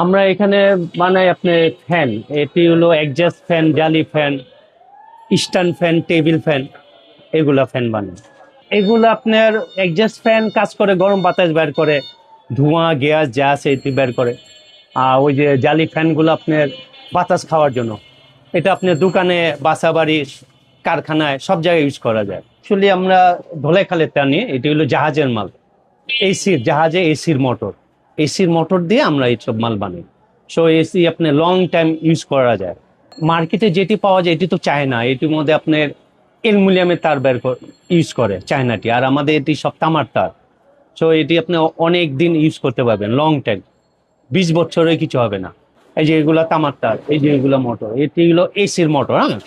আমরা এখানে বানাই আপনার ফ্যান। এটি হলো একজাস্ট ফ্যান, জালি fan, stand fan, table fan, এগুলা ফ্যান বানাই। এগুলো আপনার একজাস্ট ফ্যান কাজ করে গরম বাতাস বের করে, ধোঁয়া গ্যাস যা আছে এটি বের করে। আর ওই যে জালি ফ্যানগুলো আপনার বাতাস খাওয়ার জন্য। এটা আপনার দোকানে, বাসা বাড়ি, কারখানায় সব জায়গায় ইউজ করা যায়। অ্যাকচুয়ালি আমরা ধোলাইখালের টানি, এটি হলো জাহাজের মাল। এসির জাহাজে এসির মোটর, এসির মোটর দিয়ে আমরা এইসব মাল বানাই। সো এসি আপনি লং টাইম ইউজ করা যায়। মার্কেটে যেটি পাওয়া যায় এটি তো চায়না, এটির মধ্যে আপনার অ্যালুমিনিয়ামের তার ইউজ করে চায়নাটি, আর আমাদের এটি সব তামার তার। সো এটি আপনি অনেক দিন ইউজ করতে পারবেন, লং টাইম, 20 বছরে কিছু হবে না। এই যে এগুলা তামার তার, এই যে এগুলা মোটর, এটি হলো এসির মোটর। হ্যাঁ,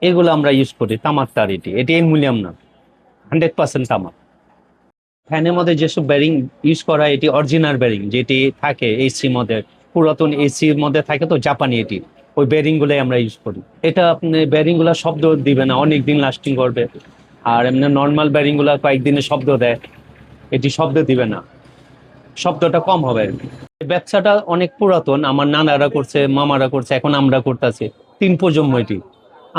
এগুলো আমরা ইউজ করি তামার তার, এটি এটি অ্যালুমিনিয়াম না, 100% তামার। ফ্যানের মধ্যে যেসব ব্যারিং ইউজ করা হয় এটি অরিজিনাল ব্যারিং, যেটি থাকে এসির মধ্যে, পুরাতন এসির মধ্যে থাকে তো জাপানি, এটি ওই ব্যারিং গুলোই আমরা ইউজ করি। এটা আপনি ব্যারিং গুলা শব্দ দিবে না, অনেক দিন লাস্টিং করবে। আর এমনি নর্মাল ব্যারিং গুলা কয়েকদিনে শব্দ দেয়, এটি শব্দ দিবে না, শব্দটা কম হবে আর কি। এই ব্যবসাটা অনেক পুরাতন, আমার নানারা করছে, মামারা করছে, এখন আমরা করতেছি, 3 প্রজন্ম এটি।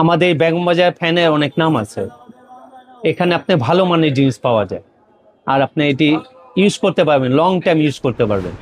আমাদের এই বেগম বাজার ফ্যানের অনেক নাম আছে, এখানে আপনি ভালো মানের জিনিস পাওয়া যায়। আর আপনি এটি ইউজ করতে পারবেন, লং টাইম ইউজ করতে পারবেন।